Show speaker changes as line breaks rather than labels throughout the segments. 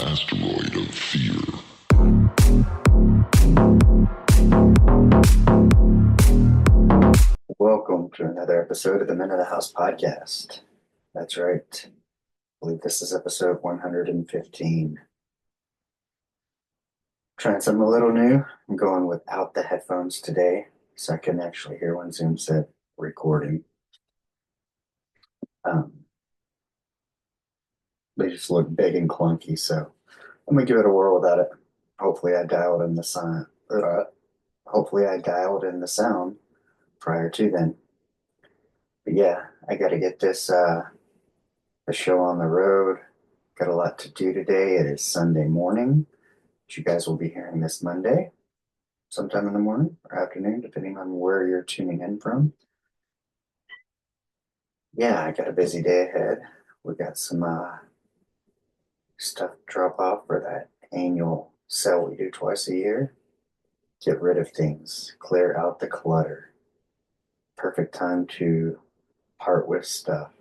Asteroid of fear.
Welcome to another episode of the Men of the House podcast. That's right. I believe this is episode 115. Trying something a little new. I'm going without the headphones today, so I can actually hear when Zoom said recording. They just look big and clunky, so I'm gonna give it a whirl without it. Hopefully, I dialed in the sound. Hopefully, I dialed in the sound prior to then. But yeah, I got to get this the show on the road. Got a lot to do today. It is Sunday morning. You guys will be hearing this Monday, sometime in the morning or afternoon, depending on where you're tuning in from. Yeah, I got a busy day ahead. We got some stuff to drop off for that annual sale we do twice a year. Get rid of things, clear out the clutter. Perfect time to part with stuff.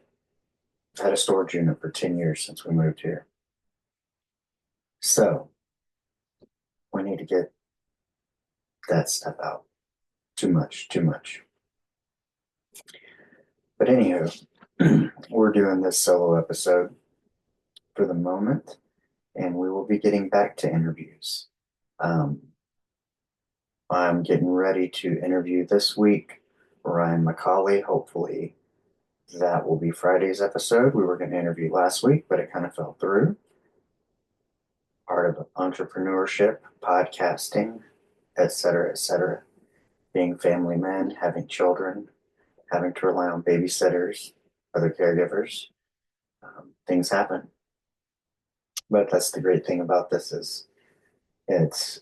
I've had a storage unit for 10 years since we moved here. So we need to get that stuff out. Too much. But anywho, we're doing this solo episode for the moment, and we will be getting back to interviews. I'm getting ready to interview this week Ryan McCauley. Hopefully that will be Friday's episode. We were going to interview last week, but it kind of fell through. Part of entrepreneurship, podcasting, etc. Being family men, having children, having to rely on babysitters, other caregivers. Things happen. But that's the great thing about this is it's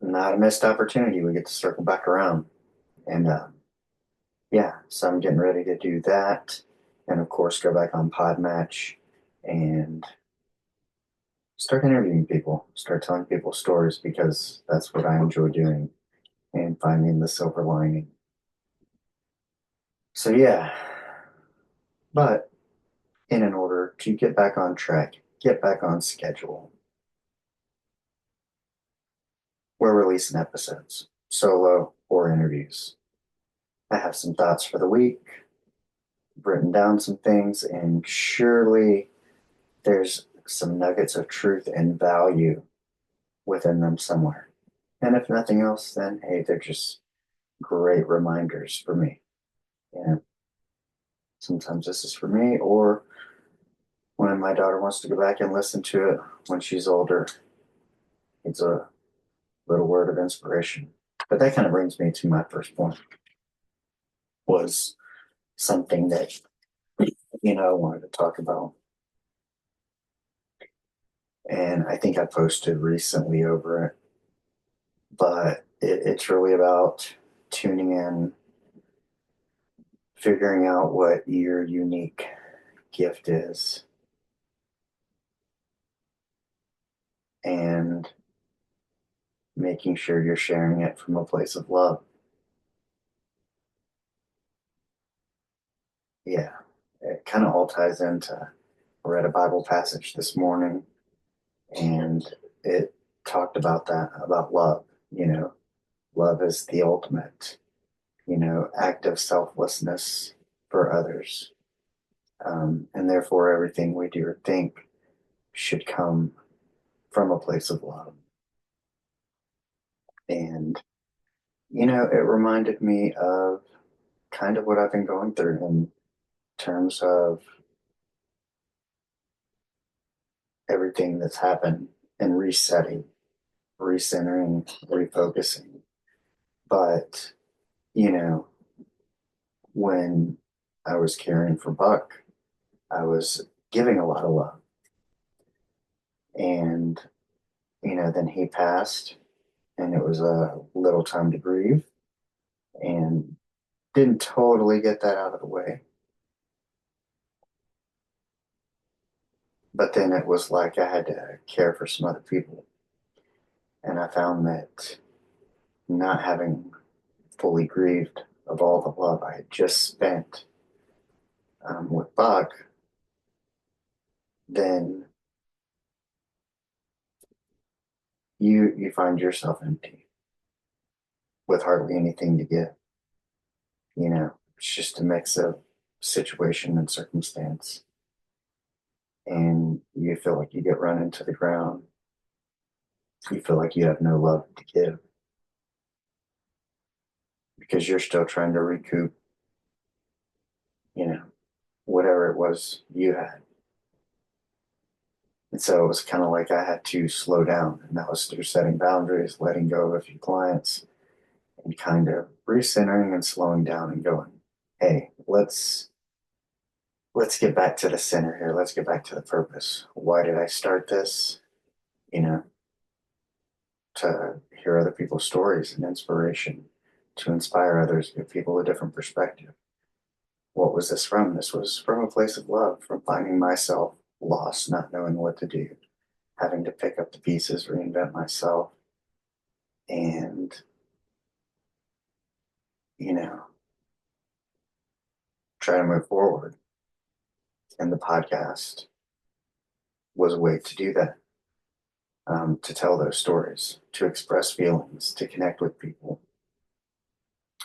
not a missed opportunity. We get to circle back around. And yeah, so I'm getting ready to do that. And of course, go back on Podmatch and start interviewing people, start telling people stories because that's what I enjoy doing and finding the silver lining. So yeah, but in order to get back on track, get back on schedule, we're releasing episodes, solo or interviews. I have some thoughts for the week, written down some things, and surely there's some nuggets of truth and value within them somewhere. And if nothing else, then hey, they're just great reminders for me. And sometimes this is for me, or when my daughter wants to go back and listen to it when she's older, it's a little word of inspiration. But that kind of brings me to my first point, was something that, I wanted to talk about. And I think I posted recently over it, but it's really about tuning in, figuring out what your unique gift is, and making sure you're sharing it from a place of love. Yeah, it kind of all ties into, I read a Bible passage this morning, and it talked about that, about love. Love is the ultimate, act of selflessness for others. And therefore, everything we do or think should come from a place of love. And, it reminded me of kind of what I've been going through in terms of everything that's happened and resetting, recentering, refocusing. But, when I was caring for Buck, I was giving a lot of love. And, then he passed, and it was a little time to grieve, and didn't totally get that out of the way. But then it was like I had to care for some other people. And I found that not having fully grieved of all the love I had just spent with Buck, then you find yourself empty with hardly anything to give. It's just a mix of situation and circumstance. And you feel like you get run into the ground. You feel like you have no love to give because you're still trying to recoup, you know, whatever it was you had. And so it was kind of like I had to slow down, and that was through setting boundaries, letting go of a few clients, and kind of recentering and slowing down and going, hey, let's get back to the center here. Let's get back to the purpose. Why did I start this? You know, to hear other people's stories and inspiration, to inspire others, give people a different perspective. What was this from? This was from a place of love, from finding myself lost, not knowing what to do, having to pick up the pieces, reinvent myself, and, you know, try to move forward. And the podcast was a way to do that, to tell those stories, to express feelings, to connect with people,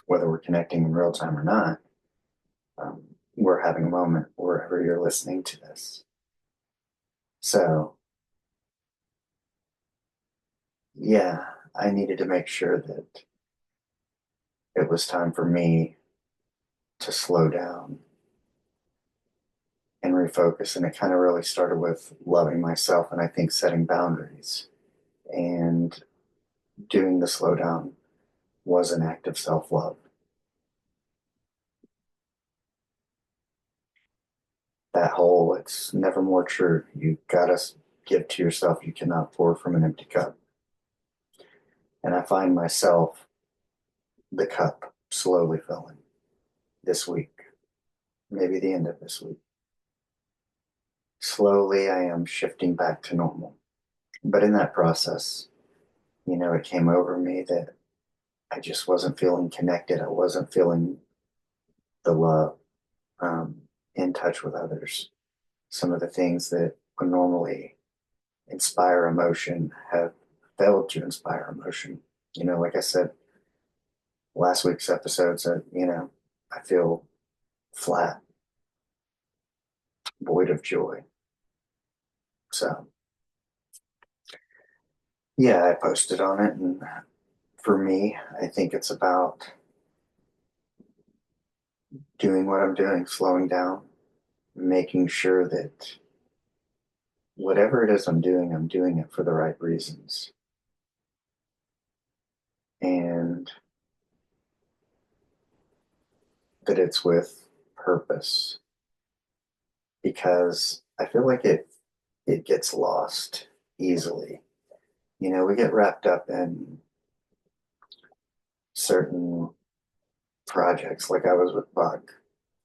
whether we're connecting in real time or not. We're having a moment wherever you're listening to this. So, yeah, I needed to make sure that it was time for me to slow down and refocus. And it kind of really started with loving myself and I think setting boundaries. And doing the slowdown was an act of self love. That whole, it's never more true. You gotta give to yourself. You cannot pour from an empty cup. And I find myself, the cup slowly filling this week, maybe the end of this week. Slowly, I am shifting back to normal. But in that process, it came over me that I just wasn't feeling connected. I wasn't feeling the love, in touch with others. Some of the things that would normally inspire emotion have failed to inspire emotion. Like I said, last week's episode said, I feel flat, void of joy. So, yeah, I posted on it. And for me, I think it's about doing what I'm doing, slowing down, making sure that whatever it is I'm doing it for the right reasons. And that it's with purpose, because I feel like it gets lost easily. We get wrapped up in certain projects, like I was with Buck,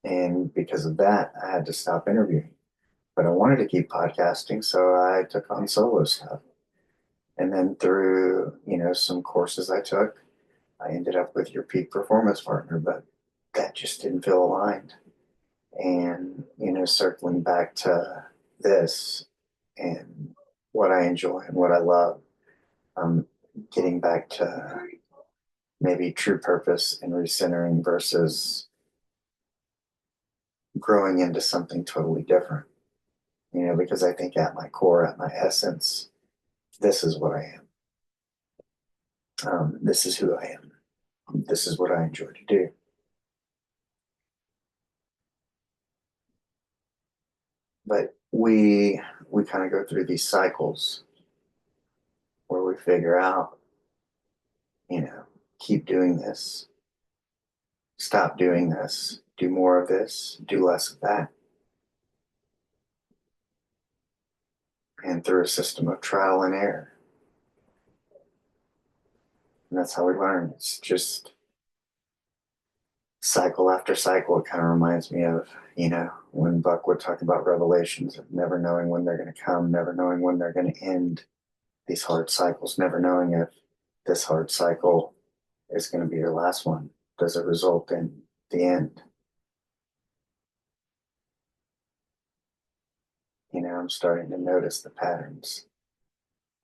and because of that, I had to stop interviewing. But I wanted to keep podcasting, so I took on solo stuff. And then through some courses I took, I ended up with your peak performance partner, but that just didn't feel aligned. And circling back to this and what I enjoy and what I love, getting back to maybe true purpose and recentering versus growing into something totally different. Because I think at my core, at my essence, this is what I am. This is who I am. This is what I enjoy to do. But we kind of go through these cycles where we figure out, keep doing this, stop doing this, do more of this, do less of that. And through a system of trial and error. And that's how we learn. It's just cycle after cycle. It kind of reminds me of, when Buck would talk about revelations of never knowing when they're going to come, never knowing when they're going to end, these hard cycles, never knowing if this hard cycle is going to be your last one. Does it result in the end? I'm starting to notice the patterns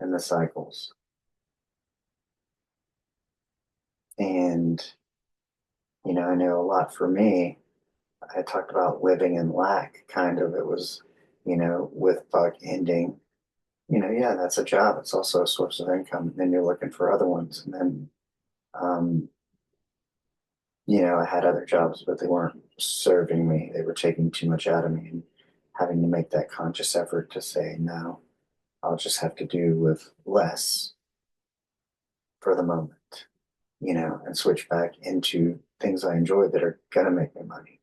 and the cycles. And, I know a lot for me. I talked about living in lack, kind of. It was, with Buck ending, yeah, that's a job. It's also a source of income. And then you're looking for other ones. And then, um, I had other jobs, but they weren't serving me. They were taking too much out of me and having to make that conscious effort to say, no, I'll just have to do with less for the moment, and switch back into things I enjoy that are going to make me money.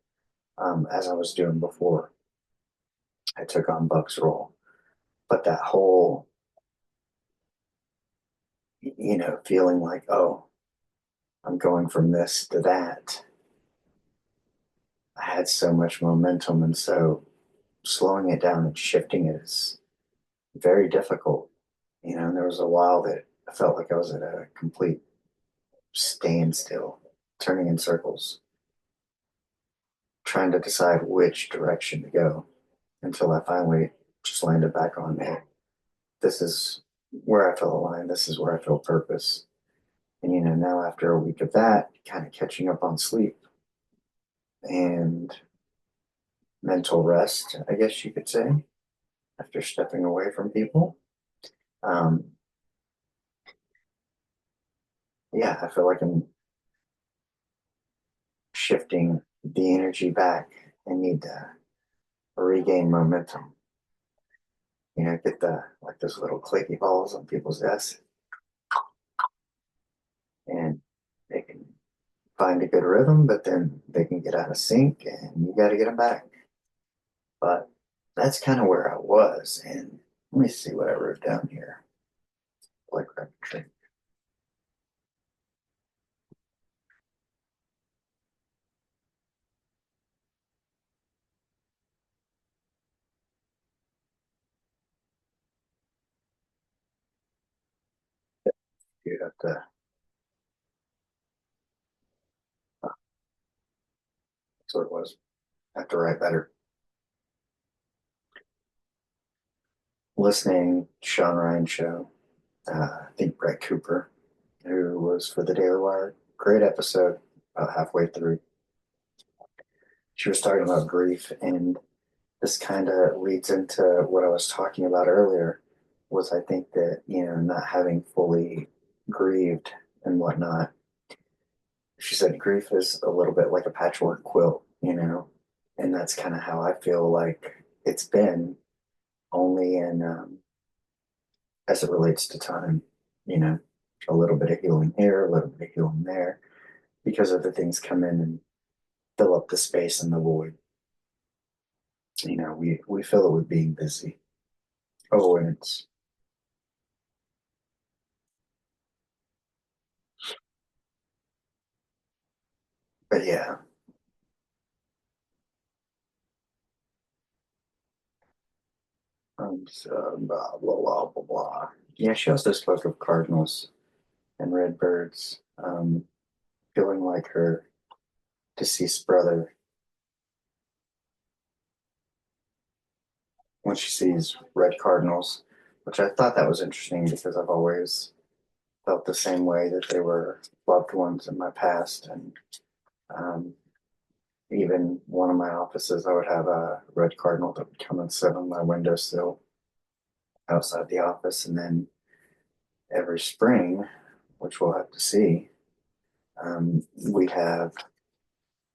As I was doing before I took on Buck's role. But that whole, feeling like, oh, I'm going from this to that, I had so much momentum. And so slowing it down and shifting it is very difficult. And there was a while that I felt like I was at a complete standstill, turning in circles, trying to decide which direction to go until I finally just landed back on, hey, this is where I feel aligned. This is where I feel purpose. And, now after a week of that, kind of catching up on sleep and mental rest, I guess you could say, after stepping away from people. Um, yeah, I feel like I'm shifting the energy back and need to regain momentum. Get the like those little clicky balls on people's desks, and they can find a good rhythm, but then they can get out of sync, and you got to get them back. But that's kind of where I was, and let me see what I wrote down here. Like drink. You have to. That's what it was. I have to write better. Listening Shawn Ryan Show. I think Brett Cooper, who was for the Daily Wire. Great episode. About halfway through, she was talking about grief, and this kind of leads into what I was talking about earlier. Was I think that not having fully grieved and whatnot. She said grief is a little bit like a patchwork quilt, and that's kind of how I feel like it's been, only in as it relates to time, you know, a little bit of healing here, a little bit of healing there, because other things come in and fill up the space and the void. We fill it with being busy. Oh, and it's but yeah, so blah blah blah blah blah. Yeah, she also spoke of cardinals and red birds, feeling like her deceased brother when she sees red cardinals, which I thought that was interesting because I've always felt the same way, that they were loved ones in my past. And um, even one of my offices, I would have a red cardinal that would come and sit on my windowsill outside the office. And then every spring, which we'll have to see, we have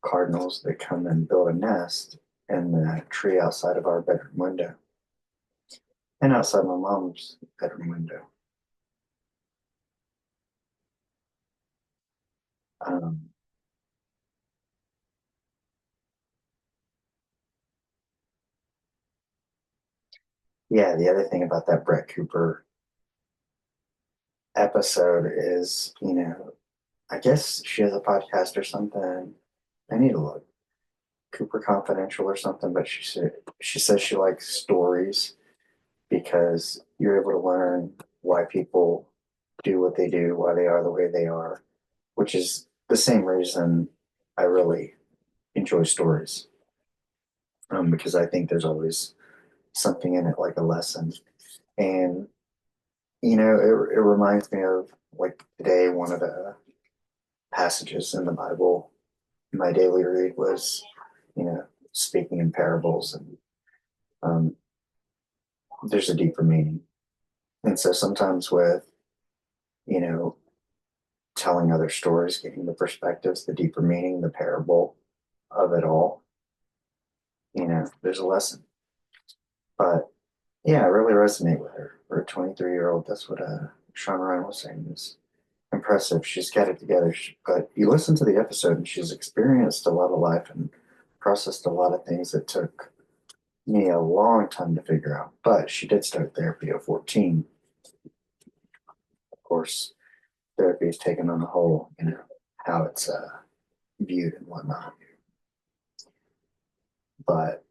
cardinals that come and build a nest in the tree outside of our bedroom window and outside my mom's bedroom window. Um, yeah, the other thing about that Brett Cooper episode is, I guess she has a podcast or something. I need to look. Cooper Confidential or something, but she says she likes stories because you're able to learn why people do what they do, why they are the way they are, which is the same reason I really enjoy stories. Because I think there's always something in it, like a lesson. And, it reminds me of like today, one of the passages in the Bible, my daily read was, you know, speaking in parables, and um, there's a deeper meaning. And so sometimes with, you know, telling other stories, getting the perspectives, the deeper meaning, the parable of it all, there's a lesson. But yeah, I really resonate with her. For a 23-year-old, that's what Shawn Ryan was saying is impressive. She's got it together. But you listen to the episode, and she's experienced a lot of life and processed a lot of things that took me a long time to figure out. But she did start therapy at 14. Of course, therapy is taken on a whole, how it's viewed and whatnot. But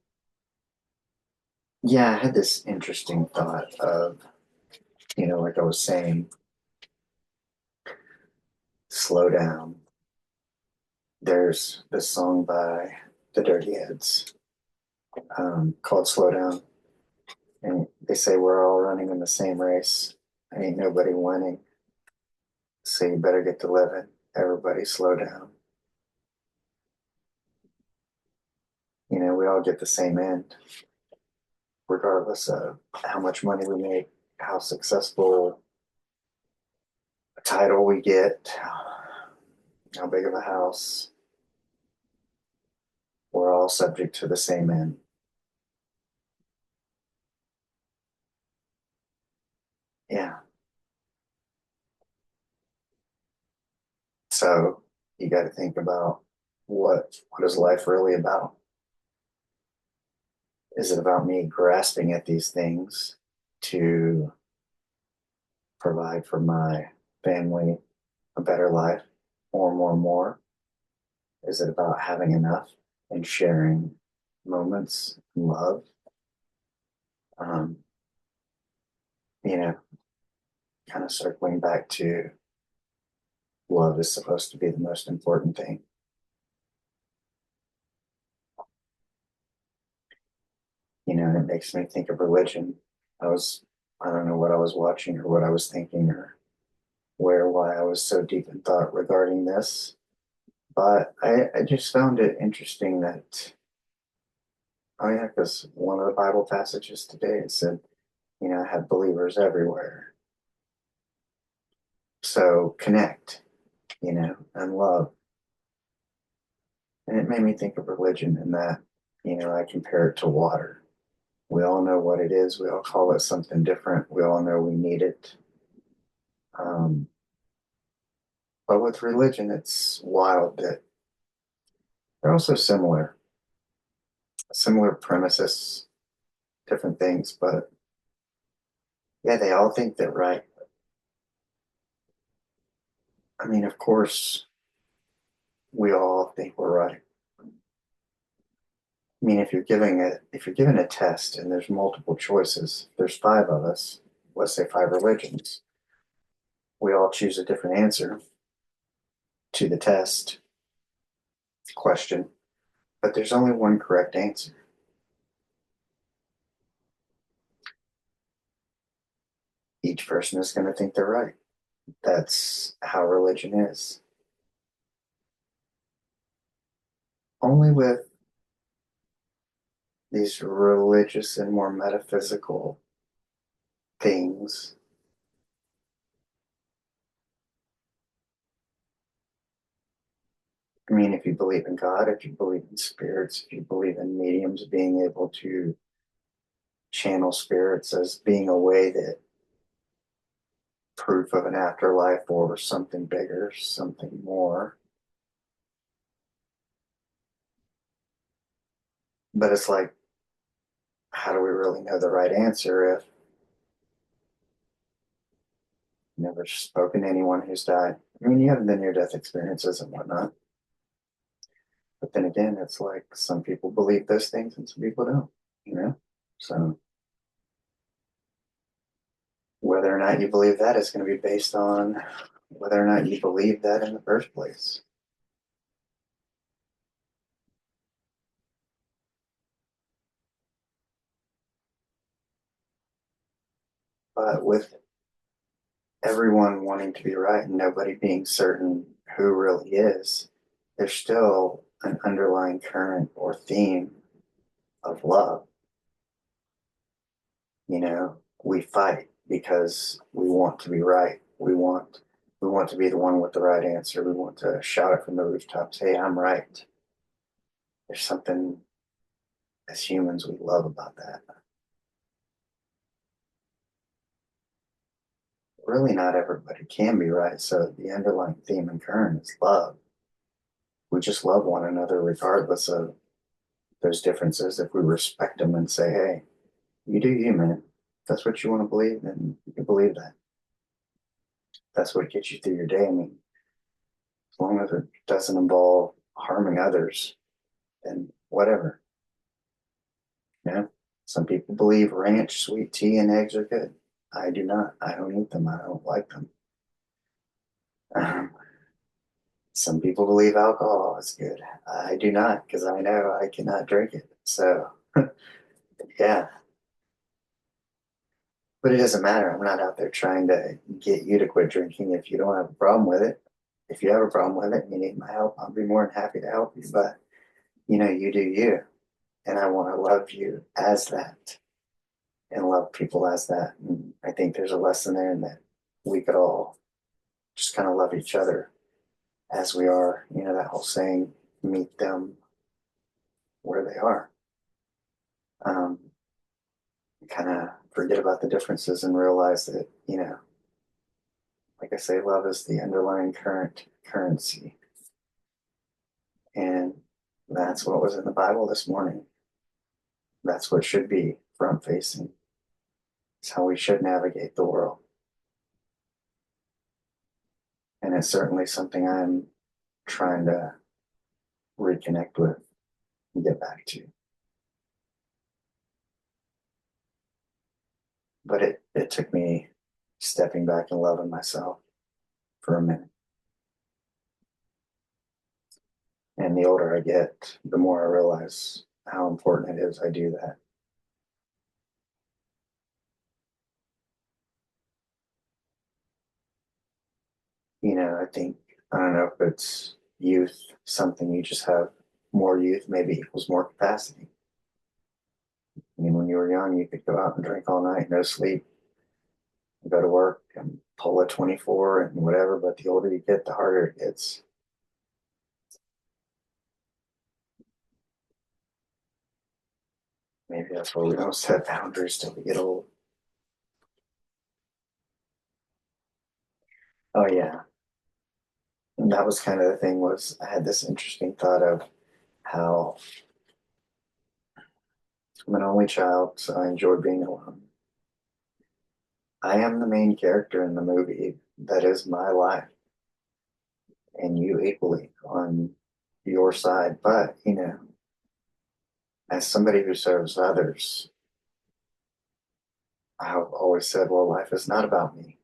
yeah, I had this interesting thought of, like I was saying, slow down. There's this song by the Dirty Heads called Slow Down. And they say we're all running in the same race. Ain't nobody winning. So you better get to living. Everybody slow down. We all get the same end, regardless of how much money we make, how successful a title we get, how big of a house. We're all subject to the same end. Yeah. So you got to think about what is life really about? Is it about me grasping at these things to provide for my family a better life, more? Is it about having enough and sharing moments, love? Um, you know, kind of circling back to love is supposed to be the most important thing. And it makes me think of religion. I don't know what I was watching or what I was thinking or why I was so deep in thought regarding this. But I just found it interesting that, oh yeah, because one of the Bible passages today, it said, I have believers everywhere. So connect, and love. And it made me think of religion in that, I compare it to water. We all know what it is. We all call it something different. We all know we need it. Um, but with religion, it's wild that they're also similar premises, different things. But yeah, they all think they're right. I mean, of course, we all think we're right. I mean, if you're given a test and there's multiple choices, there's five of us, let's say five religions. We all choose a different answer to the test question, but there's only one correct answer. Each person is going to think they're right. That's how religion is. Only with these religious and more metaphysical things, I mean, if you believe in God, if you believe in spirits, if you believe in mediums being able to channel spirits as being a way that proof of an afterlife or something bigger, something more. But it's like, how do we really know the right answer if you've never spoken to anyone who's died? I mean, you have the near-death experiences and whatnot. But then again, it's like some people believe those things and some people don't. So whether or not you believe that is going to be based on whether or not you believe that in the first place. But with everyone wanting to be right and nobody being certain who really is, there's still an underlying current or theme of love. You know, we fight because we want to be right. We want to be the one with the right answer. We want to shout it from the rooftops, hey, I'm right. There's something as humans we love about that. Really not everybody can be right. So the underlying theme and current is love. We just love one another regardless of those differences. If we respect them and say, hey, you do you, man. If that's what you want to believe, then you can believe that. That's what gets you through your day. I mean, as long as it doesn't involve harming others, then whatever. You know, some people believe ranch, sweet tea, and eggs are good. I do not. I don't eat them. I don't like them. Um, some people believe alcohol is good. I do not because I know I cannot drink it. So, yeah, but it doesn't matter. I'm not out there trying to get you to quit drinking if you don't have a problem with it. If you have a problem with it and you need my help, I'll be more than happy to help you. But, you know, you do you. And I want to love you as that and love people as that. And I think there's a lesson there in that we could all just kind of love each other as we are. You know, that whole saying, meet them where they are. Um, kind of forget about the differences and realize that, you know, like I say, love is the underlying currency. And that's what was in the Bible this morning. That's what should be front facing. It's how we should navigate the world. And it's certainly something I'm trying to reconnect with and get back to. But it took me stepping back and loving myself for a minute. And the older I get, the more I realize how important it is I do that. You know, I think, I don't know if it's youth, something you just have more youth, maybe equals more capacity. I mean, when you were young, you could go out and drink all night, no sleep, go to work and pull a 24 and whatever. But the older you get, the harder it gets. Maybe that's why we don't set boundaries till we get old. Oh yeah. And that was kind of the thing was I had this interesting thought of how I'm an only child, so I enjoy being alone. I am the main character in the movie. That is my life. And you equally on your side. But, you know, as somebody who serves others, I've always said, well, life is not about me.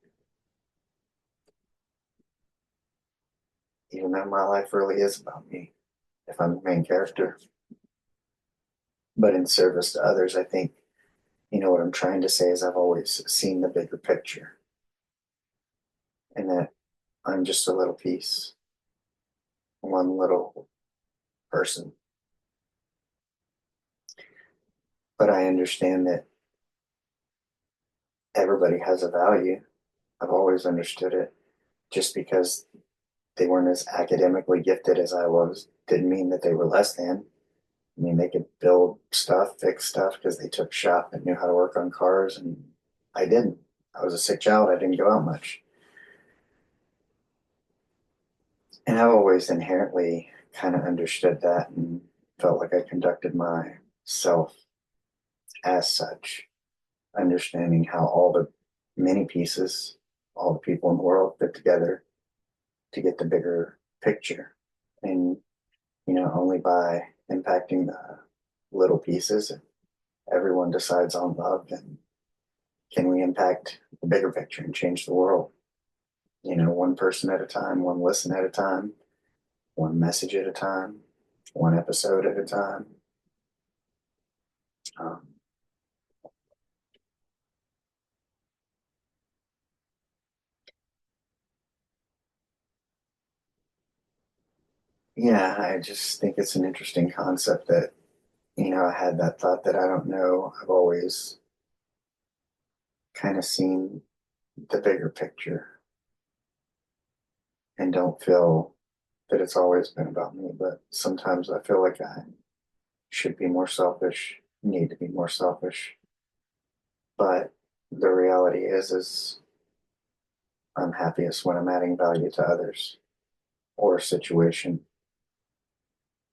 Even though my life really is about me, if I'm the main character. But in service to others, I think, you know, what I'm trying to say is I've always seen the bigger picture and that I'm just a little piece, one little person. But I understand that everybody has a value. I've always understood it. Just because they weren't as academically gifted as I was didn't mean that they were less than. I mean, they could build stuff, fix stuff because they took shop and knew how to work on cars, and I didn't. I was a sick child. I didn't go out much. And I've always inherently kind of understood that and felt like I conducted myself as such, understanding how all the many pieces, all the people in the world fit together to get the bigger picture. And, you know, only by impacting the little pieces, if everyone decides on love, then can we impact the bigger picture and change the world? You know, one person at a time, one listen at a time, one message at a time, one episode at a time. Um, Yeah, I just think it's an interesting concept that, I had that thought that I don't know. I've always kind of seen the bigger picture and don't feel that it's always been about me, but sometimes I feel like I should be more selfish, need to be more selfish. But the reality is I'm happiest when I'm adding value to others or a situation.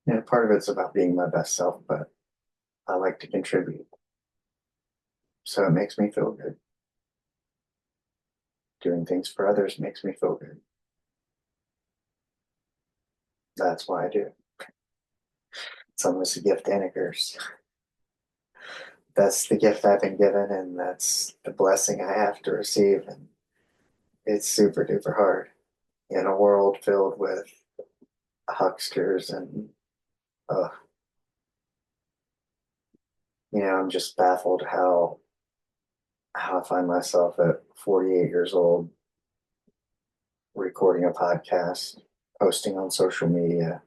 And part of it's about being my best self, but I like to contribute. So it makes me feel good. Doing things for others makes me feel good. That's why I do it. It's almost a gift and a curse. That's the gift I've been given, and that's the blessing I have to receive. And it's super duper hard in a world filled with hucksters and, uh, I'm just baffled how I find myself at 48 years old recording a podcast, posting on social media,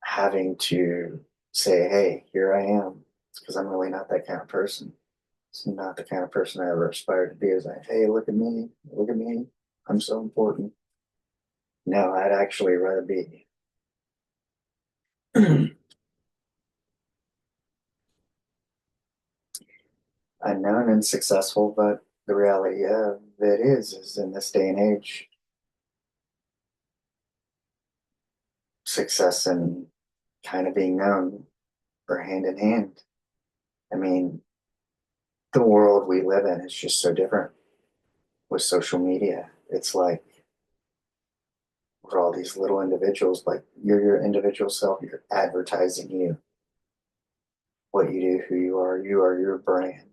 having to say, hey, here I am. It's because I'm really not that kind of person. It's not the kind of person I ever aspired to be. Is like, hey, look at me. I'm so important. No, I'd actually rather be unknown and successful, but the reality of it is in this day and age, success and kind of being known are hand in hand. I mean, the world we live in is just so different with social media. It's like we're all these little individuals, like you're your individual self, you're advertising you, what you do, who you are your brand.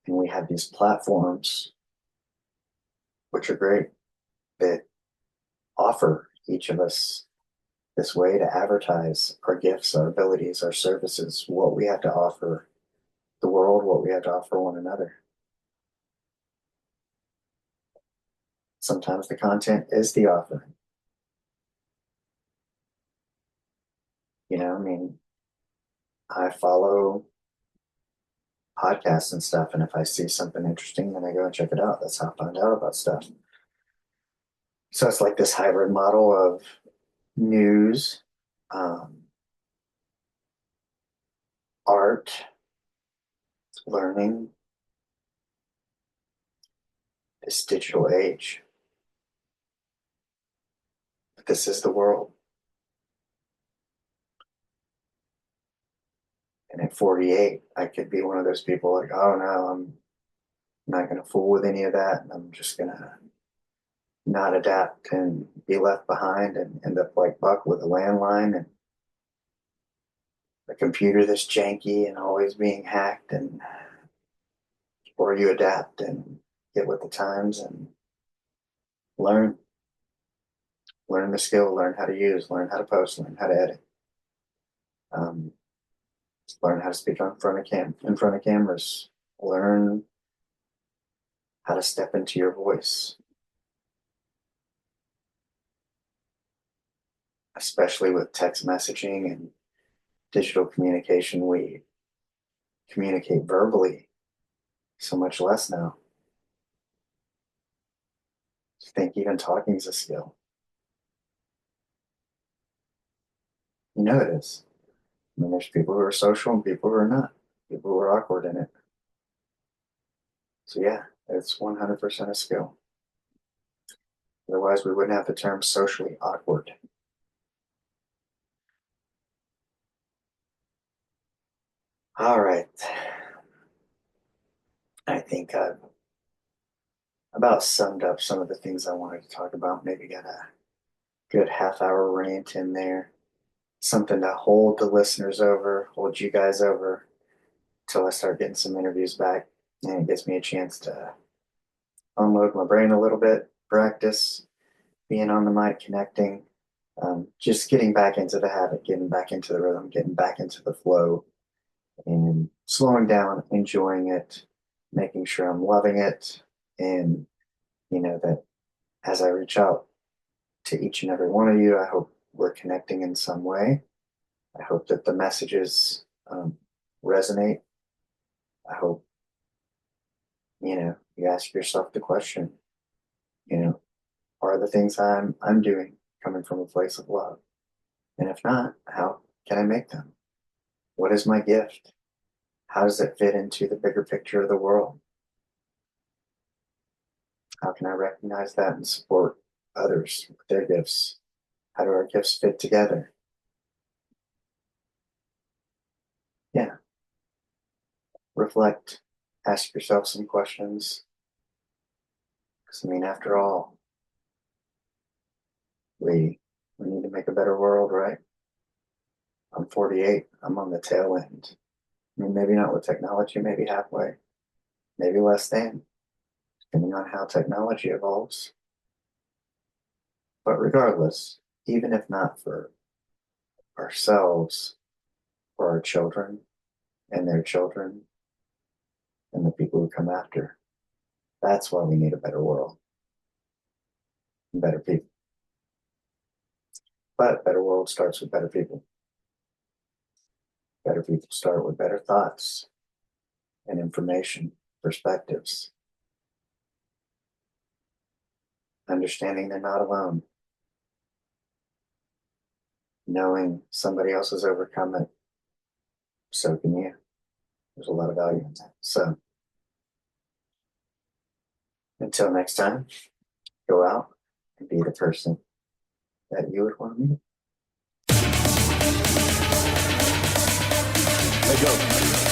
And we have these platforms, which are great, that offer each of us this way to advertise our gifts, our abilities, our services, what we have to offer the world, what we have to offer one another. Sometimes the content is the offering. I mean, I follow podcasts and stuff, and if I see something interesting, then I go and check it out. That's how I find out about stuff. So it's like this hybrid model of news, um, art, learning, this digital age. But this is the world. And at 48, I could be one of those people like, oh no, I'm not going to fool with any of that. And I'm just going to not adapt and be left behind and end up like Buck with a landline and a computer that's janky and always being hacked. And or you adapt and get with the times and learn, learn the skill, learn how to use, learn how to post, learn how to edit, um, learn how to speak in front of cameras, learn how to step into your voice, especially with text messaging and digital communication. We communicate verbally so much less now. I think even talking is a skill. It is. I mean, there's people who are social and people who are not, people who are awkward in it. So, yeah, it's 100% a skill. Otherwise, we wouldn't have the term socially awkward. All right. I think I've about summed up some of the things I wanted to talk about. Maybe got a good half-hour rant in there. Something to hold the listeners over, hold you guys over till I start getting some interviews back. And it gives me a chance to unload my brain a little bit, practice being on the mic, connecting, just getting back into the habit, getting back into the rhythm, getting back into the flow, and slowing down, enjoying it, making sure I'm loving it, and that as I reach out to each and every one of you, I hope we're connecting in some way. I hope that the messages resonate. I hope you ask yourself the question, are the things I'm doing coming from a place of love? And if not, how can I make them? What is my gift? How does it fit into the bigger picture of the world? How can I recognize that and support others with their gifts? How do our gifts fit together? Yeah. Reflect, ask yourself some questions. Because, after all, we need to make a better world, right? I'm 48. I'm on the tail end. Maybe not with technology, maybe halfway, maybe less than, depending on how technology evolves. But regardless, even if not for ourselves, for our children and their children and the people who come after, that's why we need a better world and better people. But better world starts with better people. Better people start with better thoughts and information, perspectives, understanding they're not alone, knowing somebody else has overcome it, so can you. There's a lot of value in that. So until next time, go out and be the person that you would want to be.
Let go.